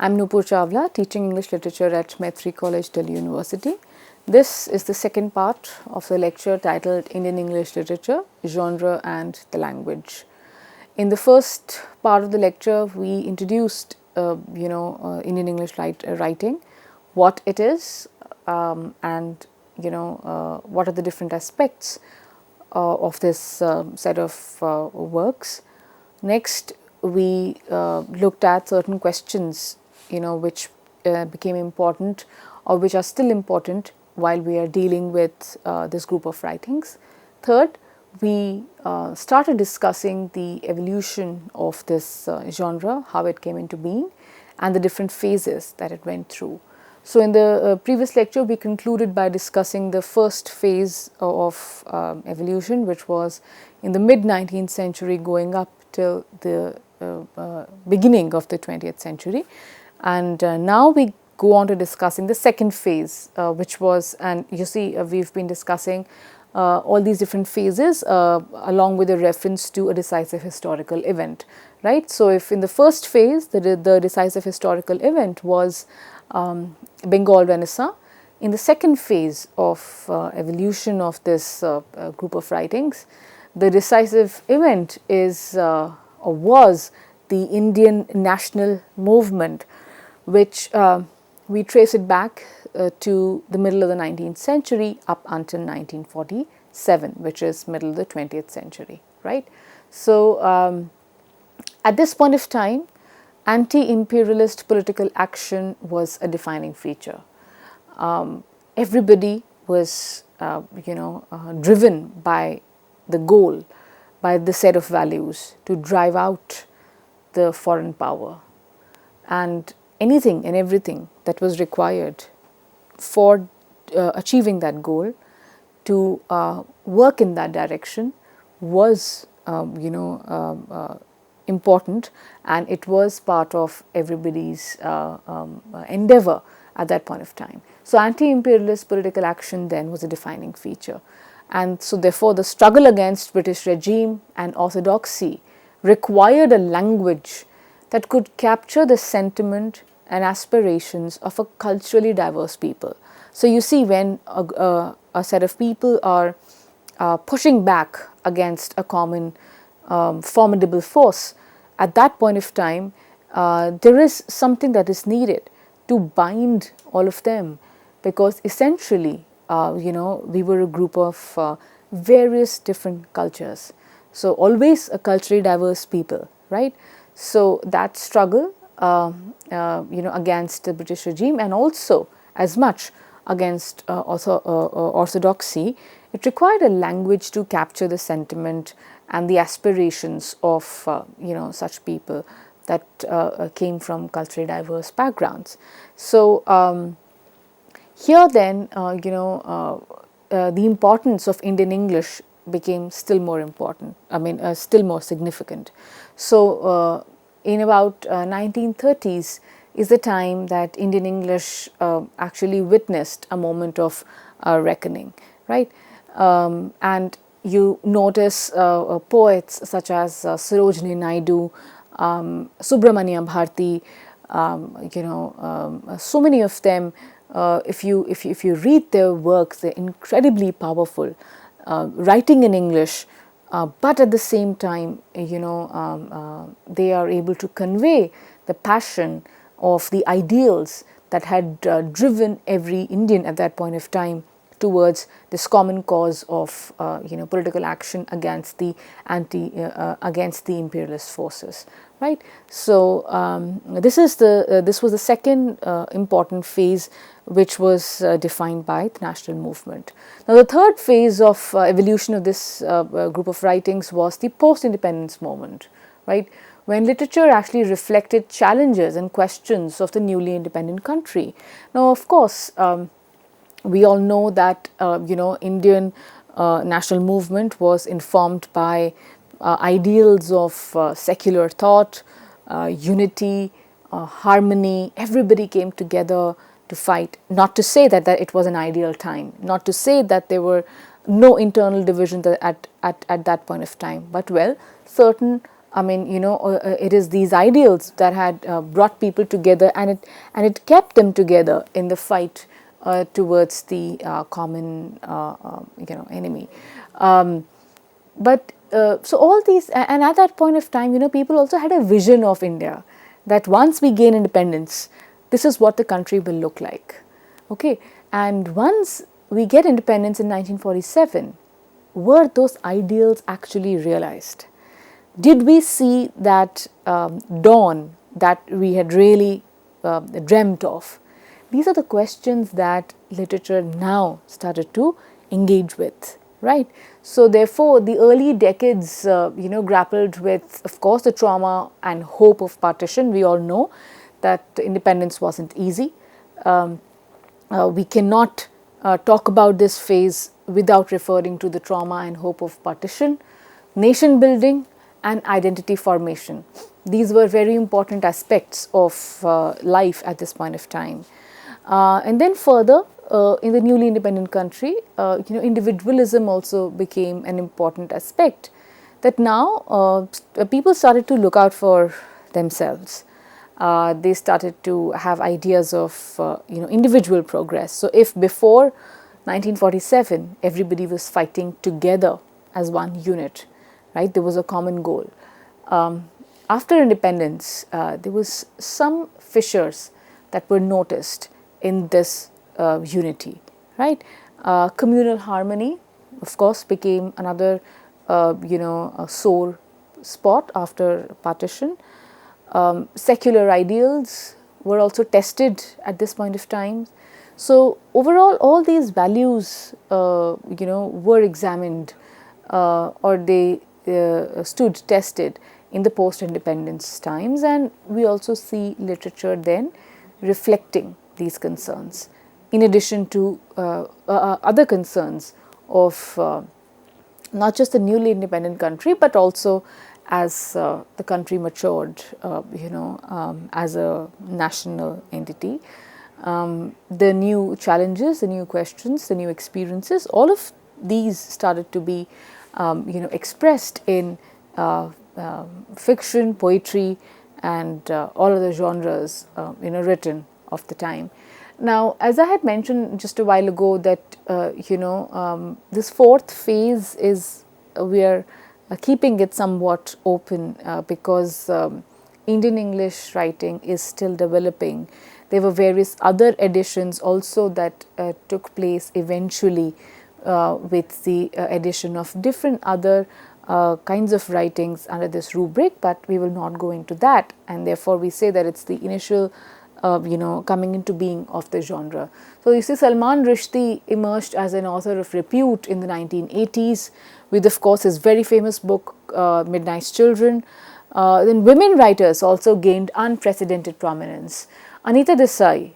I'm Nupur Chawla, teaching English literature at Maitri College, Delhi University. This is the second part of the lecture titled Indian English Literature, Genre and the Language. In the first part of the lecture, we introduced, Indian English writing, what it is, and what are the different aspects of this set of works. Next, we looked at certain questions, which became important or which are still important while we are dealing with this group of writings. Third, we started discussing the evolution of this genre, how it came into being, and the different phases that it went through. So, in the previous lecture, we concluded by discussing the first phase of evolution, which was in the mid-19th century going up till the beginning of the 20th century. And now we go on to discussing the second phase, which was, and you see we've been discussing all these different phases along with a reference to a decisive historical event, right. So, if in the first phase the decisive historical event was Bengal Renaissance, in the second phase of evolution of this group of writings, the decisive event is or was the Indian national movement, which we trace it back to the middle of the 19th century up until 1947, which is middle of the 20th century, right. So, at this point of time, anti-imperialist political action was a defining feature. Everybody was, driven by the goal, by the set of values to drive out the foreign power, and anything and everything that was required for achieving that goal, to work in that direction was important, and it was part of everybody's endeavor at that point of time. So, anti-imperialist political action then was a defining feature, and so therefore the struggle against British regime and orthodoxy required a language that could capture the sentiment and aspirations of a culturally diverse people. So, you see, when a set of people are pushing back against a common formidable force, at that point of time, there is something that is needed to bind all of them, because essentially, we were a group of various different cultures. So, always a culturally diverse people, right. So, that struggle, against the British regime, and also as much against orthodoxy, it required a language to capture the sentiment and the aspirations of such people that came from culturally diverse backgrounds. So, here then the importance of Indian English became still more important, still more significant. So, in about 1930s is the time that Indian English actually witnessed a moment of reckoning, right. And you notice poets such as Sarojini Naidu, Subramanya Bharati, so many of them. If you read their works, they're incredibly powerful, writing in English, but at the same time, they are able to convey the passion of the ideals that had driven every Indian at that point of time towards this common cause of political action against the against the imperialist forces, right. So, this was the second important phase, which was defined by the national movement. Now, the third phase of evolution of this group of writings was the post-independence moment, right, when literature actually reflected challenges and questions of the newly independent country. Now, of course, we all know that Indian national movement was informed by ideals of secular thought, unity, harmony. Everybody came together to fight. Not to say that it was an ideal time, not to say that there were no internal divisions at that point of time, but well, certain I mean, it is these ideals that had brought people together, and it kept them together in the fight towards the common enemy. But so all these, and at that point of time, people also had a vision of India, that once we gain independence, this is what the country will look like. Okay, and once we get independence in 1947, were those ideals actually realized? Did we see that dawn that we had really dreamt of? These are the questions that literature now started to engage with, right? So therefore, the early decades, grappled with, of course, the trauma and hope of partition. We all know that independence wasn't easy. We cannot talk about this phase without referring to the trauma and hope of partition, nation building, and identity formation. These were very important aspects of life at this point of time. And then further, in the newly independent country, individualism also became an important aspect, that now people started to look out for themselves. They started to have ideas of individual progress. So if before 1947 everybody was fighting together as one unit, right, there was a common goal. After independence, there was some fissures that were noticed in this unity, right? Communal harmony, of course, became another a sore spot after partition. Secular ideals were also tested at this point of time. So overall, all these values, were examined, or they stood tested in the post-independence times, and we also see literature then reflecting these concerns, in addition to other concerns of not just the newly independent country, but also as the country matured, as a national entity. The new challenges, the new questions, the new experiences, all of these started to be, expressed in fiction, poetry, and all other genres, written of the time. Now, as I had mentioned just a while ago, that this fourth phase is, we are keeping it somewhat open, because Indian English writing is still developing. There were various other editions also that took place eventually, with the addition of different other kinds of writings under this rubric, but we will not go into that, and therefore we say that it's the initial coming into being of the genre. So you see, Salman Rushdie emerged as an author of repute in the 1980s with, of course, his very famous book Midnight's Children. Then women writers also gained unprecedented prominence. Anita Desai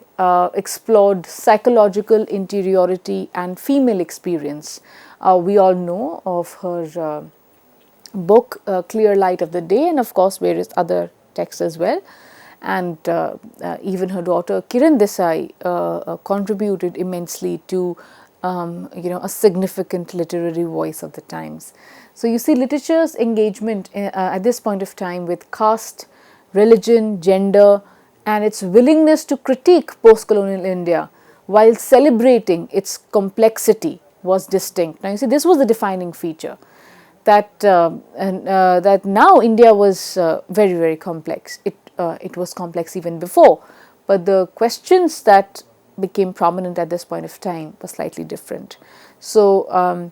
explored psychological interiority and female experience. We all know of her book Clear Light of the Day, and of course various other texts as well. And even her daughter Kiran Desai contributed immensely to a significant literary voice of the times. So you see, literature's engagement at this point of time with caste, religion, gender, and its willingness to critique post-colonial India while celebrating its complexity was distinct. Now you see, this was the defining feature, that that now India was very, very complex. It was complex even before, but the questions that became prominent at this point of time were slightly different. So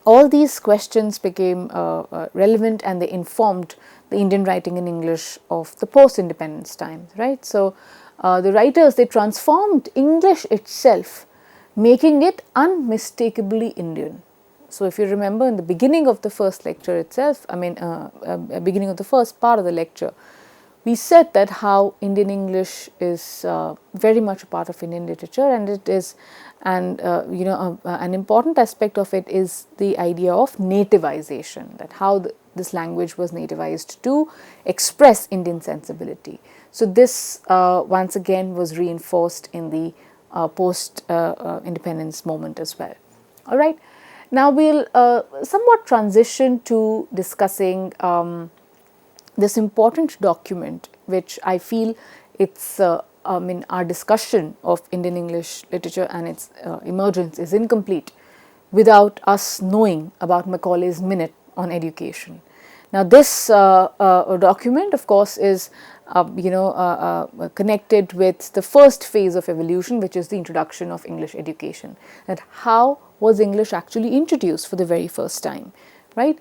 all these questions became relevant, and they informed the Indian writing in English of the post-independence times, right? So the writers, they transformed English itself, making it unmistakably Indian. So if you remember, in the beginning of the first lecture itself, beginning of the first part of the lecture, we said that how Indian English is very much a part of Indian literature, and it is, and an important aspect of it is the idea of nativization, that how this language was nativized to express Indian sensibility. So this once again was reinforced in the post-independence moment as well. All right. Now we'll somewhat transition to discussing this important document, which I feel it's our discussion of Indian English literature and its emergence is incomplete without us knowing about Macaulay's Minute on Education. Now, this document, of course, is connected with the first phase of evolution, which is the introduction of English education. That how was English actually introduced for the very first time, right?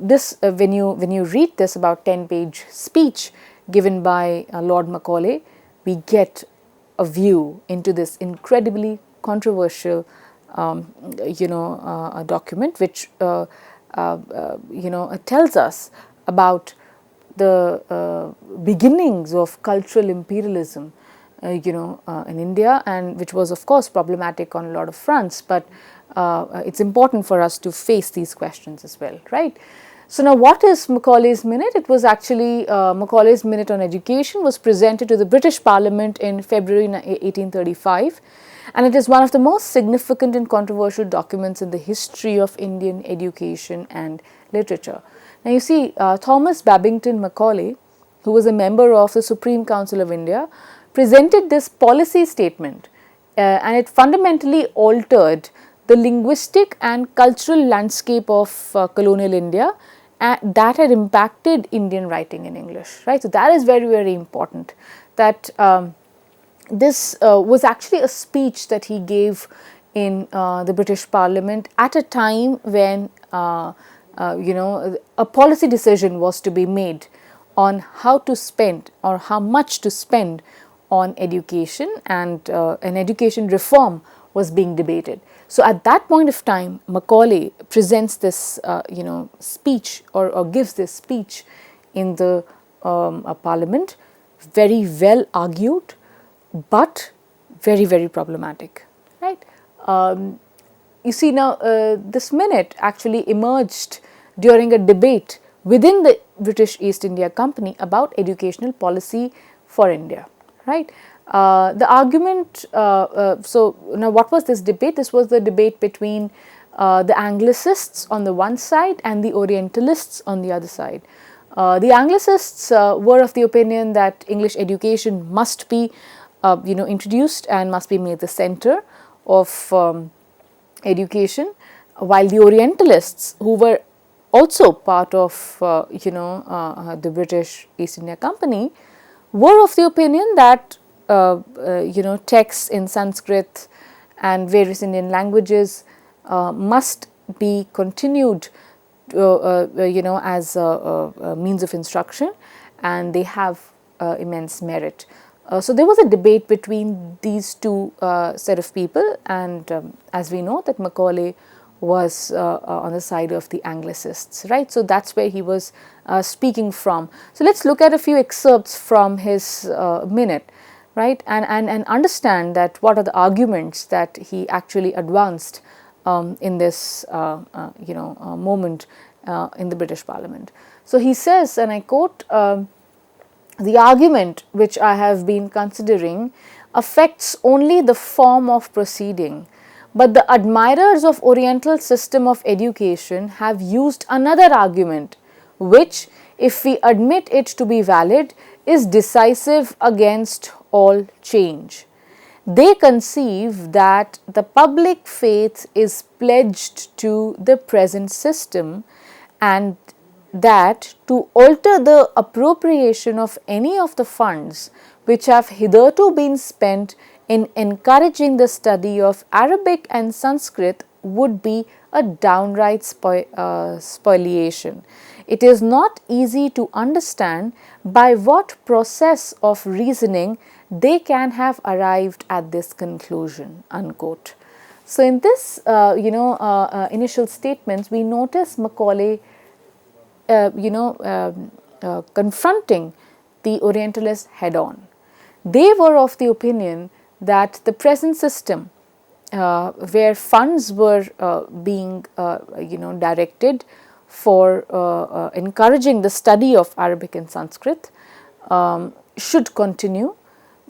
This when you read this about 10-page speech given by Lord Macaulay, we get a view into this incredibly controversial document, which tells us about the beginnings of cultural imperialism in India, and which was of course problematic on a lot of fronts, but it's important for us to face these questions as well, right? So now, what is Macaulay's Minute? It was actually Macaulay's Minute on Education was presented to the British Parliament in February 1835, and it is one of the most significant and controversial documents in the history of Indian education and literature. Now, you see, Thomas Babington Macaulay, who was a member of the Supreme Council of India, presented this policy statement, and it fundamentally altered the linguistic and cultural landscape of colonial India that had impacted Indian writing in English, right? So that is very, very important. That this was actually a speech that he gave in the British Parliament at a time when a policy decision was to be made on how to spend or how much to spend on education, and an education reform was being debated. So at that point of time, Macaulay presents this speech or gives this speech in the Parliament, very well argued, but very, very problematic, right? You see, now this minute actually emerged during a debate within the British East India Company about educational policy for India, right? The argument, so now what was this debate? This was the debate between the Anglicists on the one side and the Orientalists on the other side. The Anglicists were of the opinion that English education must be introduced and must be made the center of education, while the Orientalists, who were also part of the British East India Company, were of the opinion that texts in Sanskrit and various Indian languages must be continued as a means of instruction, and they have immense merit. So there was a debate between these two set of people, and as we know that Macaulay was on the side of the Anglicists, right? So that's where he was speaking from. So let's look at a few excerpts from his minute, right, and understand that what are the arguments that he actually advanced in this moment in the British Parliament. So he says, and I quote, "The argument which I have been considering affects only the form of proceeding, but the admirers of Oriental system of education have used another argument, which, if we admit it to be valid, is decisive against all change. They conceive that the public faith is pledged to the present system, and that to alter the appropriation of any of the funds which have hitherto been spent in encouraging the study of Arabic and Sanskrit would be a downright spoliation. It is not easy to understand by what process of reasoning they can have arrived at this conclusion." Unquote. So in this initial statements, we notice Macaulay confronting the Orientalists head on. They were of the opinion that the present system, where funds were being directed for encouraging the study of Arabic and Sanskrit, should continue,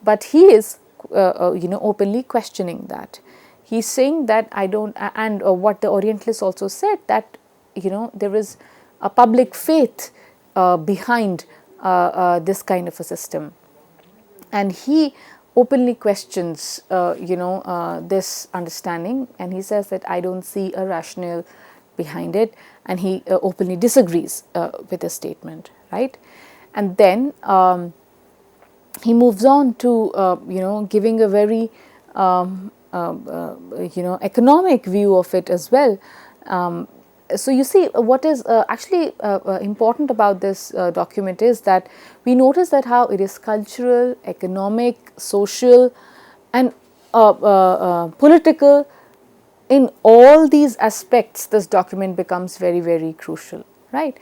but he is openly questioning that. He is saying that I don't, and what the Orientalists also said, that there is a public faith behind this kind of a system. And he openly questions, this understanding, and he says that I don't see a rationale behind it, and he openly disagrees with the statement, right? And then he moves on to giving a very economic view of it as well. So you see, what is actually important about this document is that we notice that how it is cultural, economic, social, and political. In all these aspects, this document becomes very, very crucial, right?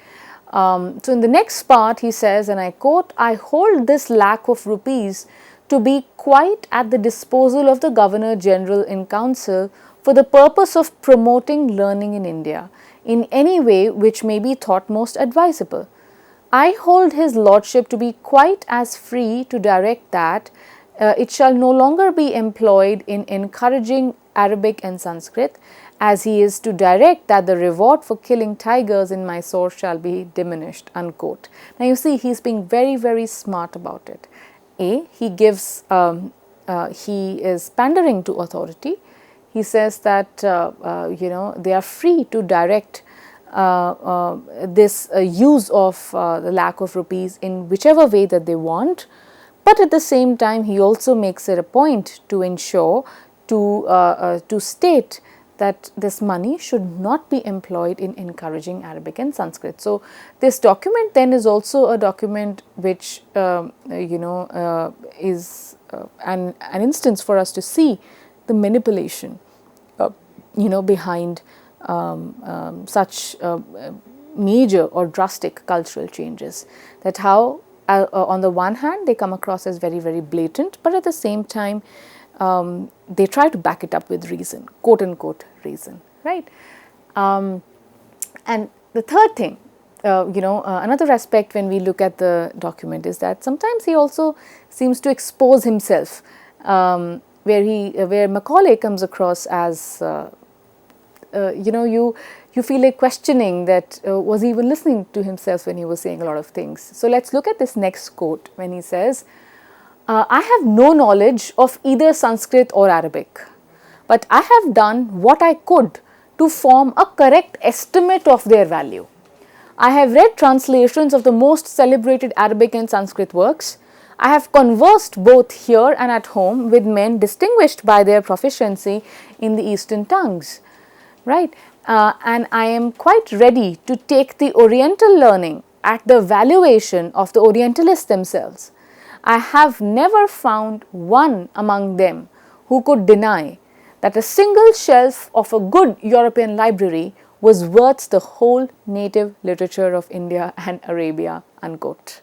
So in the next part, he says, and I quote, "I hold this lakh of rupees to be quite at the disposal of the Governor General in Council for the purpose of promoting learning in India in any way which may be thought most advisable. I hold his lordship to be quite as free to direct that it shall no longer be employed in encouraging Arabic and Sanskrit, as he is to direct that the reward for killing tigers in Mysore shall be diminished." Unquote. Now you see, he's being very, very smart about it. He gives, he is pandering to authority. He says that they are free to direct this use of the lakh of rupees in whichever way that they want, but at the same time he also makes it a point to ensure, to state that this money should not be employed in encouraging Arabic and Sanskrit. So this document then is also a document which is an instance for us to see the manipulation behind such major or drastic cultural changes, that how on the one hand they come across as very, very blatant, but at the same time they try to back it up with reason, quote unquote reason, right? And the third thing, another aspect when we look at the document is that sometimes he also seems to expose himself, where Macaulay comes across as you feel like questioning that was he even listening to himself when he was saying a lot of things. So let's look at this next quote when he says, "I have no knowledge of either Sanskrit or Arabic, but I have done what I could to form a correct estimate of their value. I have read translations of the most celebrated Arabic and Sanskrit works. I have conversed both here and at home with men distinguished by their proficiency in the Eastern tongues." Right? And I am quite ready to take the Oriental learning at the valuation of the Orientalists themselves. I have never found one among them who could deny that a single shelf of a good European library was worth the whole native literature of India and Arabia. Unquote.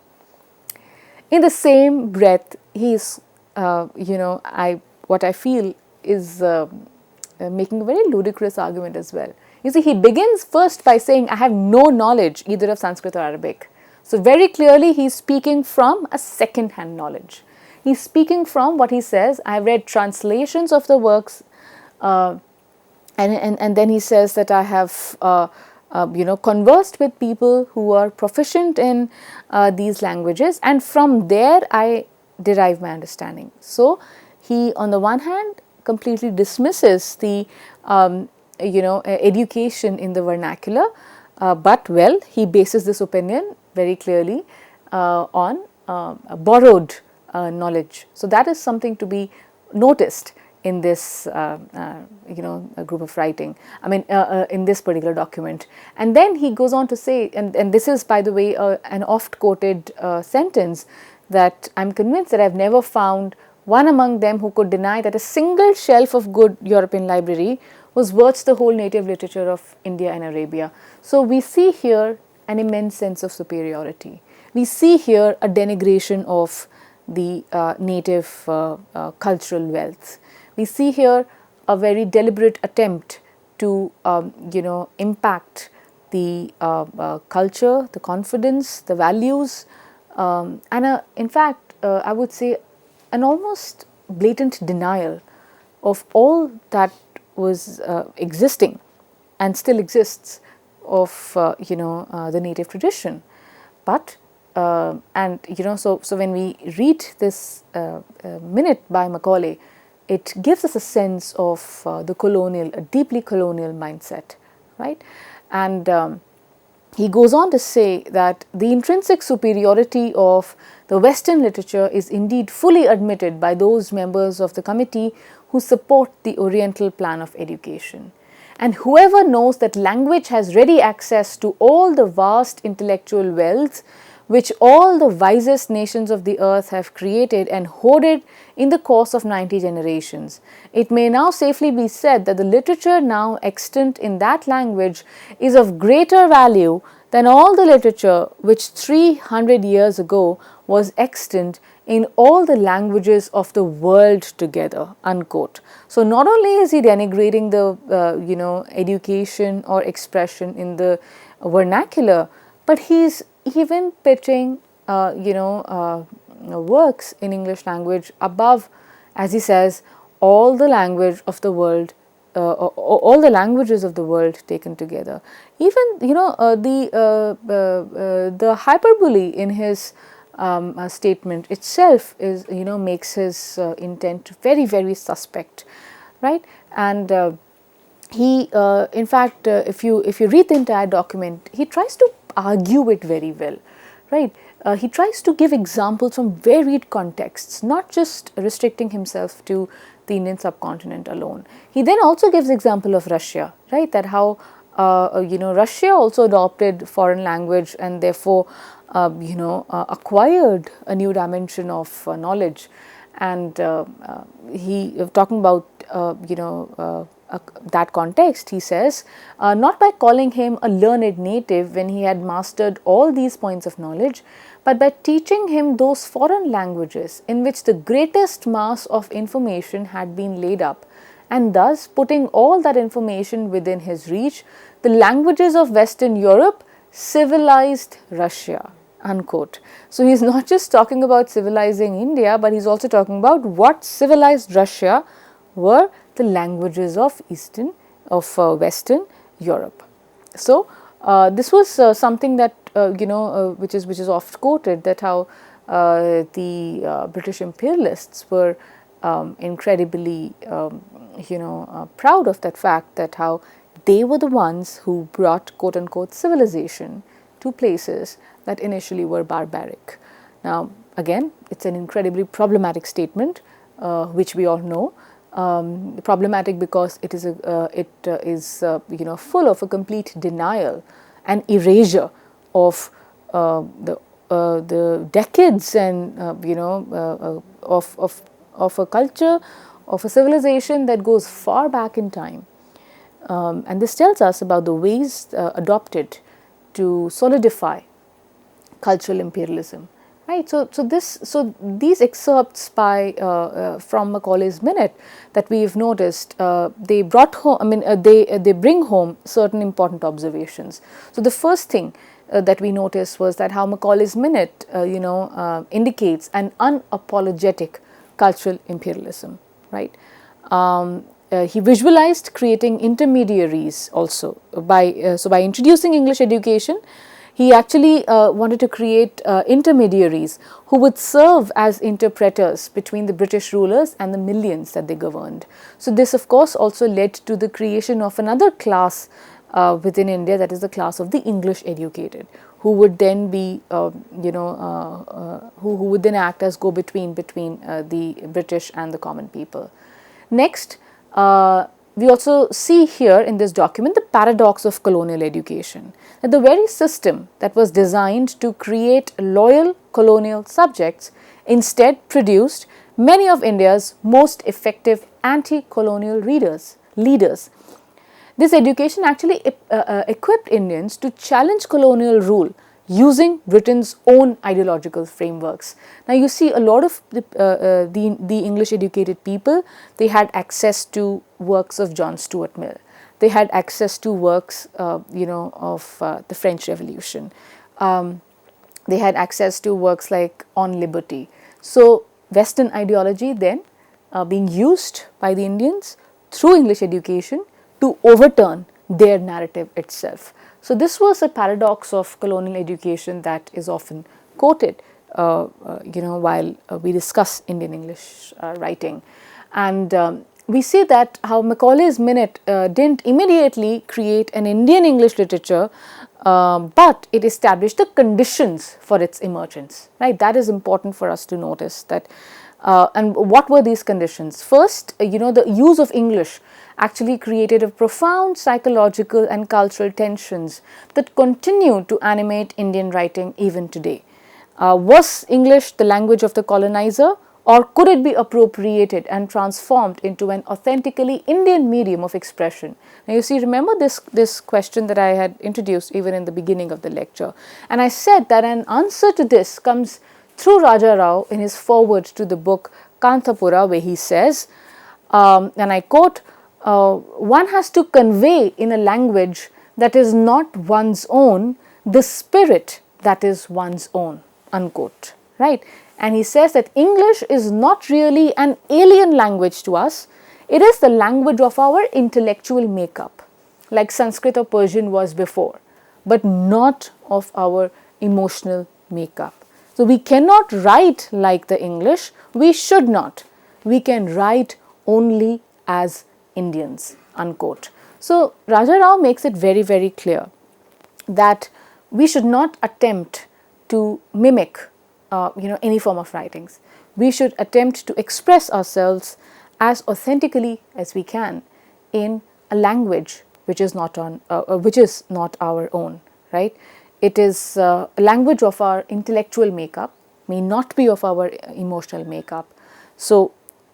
In the same breath, he is, what I feel is making a very ludicrous argument as well. You see, he begins first by saying, "I have no knowledge either of Sanskrit or Arabic." So very clearly he is speaking from a second-hand knowledge. He is speaking from what he says, "I have read translations of the works," and then he says that I have conversed with people who are proficient in these languages, and from there I derive my understanding. So he, on the one hand, completely dismisses the education in the vernacular, but well, he bases this opinion very clearly on borrowed knowledge. So that is something to be noticed in this group of writing, in this particular document. And then he goes on to say, and this is, by the way, an oft quoted sentence, that I'm convinced that I've never found one among them who could deny that a single shelf of good European library was worth the whole native literature of India and Arabia. So we see here an immense sense of superiority. We see here a denigration of the native cultural wealth. We see here a very deliberate attempt to impact the culture, the confidence, the values, and in fact I would say an almost blatant denial of all that was existing and still exists of the native tradition. But and so when we read this minute by Macaulay, it gives us a sense of the colonial, a deeply colonial mindset, right? And he goes on to say that the intrinsic superiority of the Western literature is indeed fully admitted by those members of the committee who support the Oriental plan of education. And whoever knows that language has ready access to all the vast intellectual wealth which all the wisest nations of the earth have created and hoarded in the course of 90 generations. It may now safely be said that the literature now extant in that language is of greater value than all the literature which 300 years ago was extant in all the languages of the world together, unquote. So not only is he denigrating the education or expression in the vernacular, but he's even pitching works in English language above, as he says, all the language of the world, all the languages of the world taken together. Even the hyperbole in his statement itself is makes his intent very, very suspect, right? And he in fact if you read the entire document, he tries to argue it very well, right? He tries to give examples from varied contexts, not just restricting himself to the Indian subcontinent alone. He then also gives example of Russia, right? That how Russia also adopted foreign language and therefore acquired a new dimension of knowledge. And he talking about that context, he says, not by calling him a learned native when he had mastered all these points of knowledge, but by teaching him those foreign languages in which the greatest mass of information had been laid up, and thus putting all that information within his reach, the languages of Western Europe civilized Russia, unquote. So he's not just talking about civilizing India, but he's also talking about what civilized Russia were the languages of Western Europe. So this was something that which is oft quoted, that how the British imperialists were incredibly proud of that fact, that how they were the ones who brought quote unquote civilization to places that initially were barbaric. Now again, it's an incredibly problematic statement, which we all know. Problematic because it is full of a complete denial and erasure of the decades and of a culture, of a civilization that goes far back in time. And this tells us about the ways adopted to solidify cultural imperialism. Right, so these excerpts by from Macaulay's minute that we've noticed, they brought home. I mean, they bring home certain important observations. So the first thing that we noticed was that how Macaulay's minute, indicates an unapologetic cultural imperialism. Right, he visualized creating intermediaries also by introducing English education. He actually wanted to create intermediaries who would serve as interpreters between the British rulers and the millions that they governed. So this of course also led to the creation of another class within India, that is the class of the English educated, who would then be who would then act as go-between between the British and the common people. Next, we also see here in this document the paradox of colonial education, that the very system that was designed to create loyal colonial subjects instead produced many of India's most effective anti-colonial leaders. This education actually equipped Indians to challenge colonial rule using Britain's own ideological frameworks. Now you see a lot of the English educated people, they had access to works of John Stuart Mill. They had access to works of the French Revolution. They had access to works like On Liberty. So Western ideology then being used by the Indians through English education to overturn their narrative itself. So this was a paradox of colonial education that is often quoted, while we discuss Indian English writing. And we see that how Macaulay's Minute didn't immediately create an Indian English literature, but it established the conditions for its emergence, right? That is important for us to notice that. And what were these conditions? First, the use of English actually created a profound psychological and cultural tensions that continue to animate Indian writing even today. Was English the language of the colonizer, or could it be appropriated and transformed into an authentically Indian medium of expression? Now you see, remember this question that I had introduced even in the beginning of the lecture, and I said that an answer to this comes through Raja Rao in his foreword to the book Kanthapura, where he says, and I quote, one has to convey in a language that is not one's own the spirit that is one's own, unquote, right? And he says that English is not really an alien language to us, it is the language of our intellectual makeup, like Sanskrit or Persian was before, but not of our emotional makeup. So we cannot write like the English, we should not. We can write only as Indians, unquote. So Raja Rao makes it very, very clear that we should not attempt to mimic any form of writings. We should attempt to express ourselves as authentically as we can in a language which is not our own, right? It is a language of our intellectual makeup, may not be of our emotional makeup. So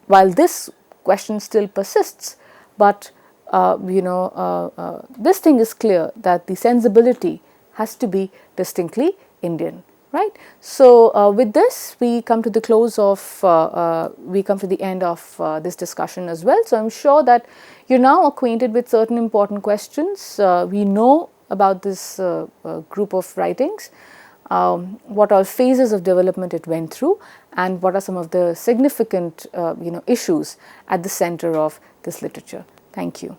while this question still persists, but this thing is clear that the sensibility has to be distinctly Indian, right? So with this, we come to the close of, we come to the end of this discussion as well. So I'm sure that you're now acquainted with certain important questions. We know about this group of writings, what all phases of development it went through, and what are some of the significant issues at the center of this literature. Thank you.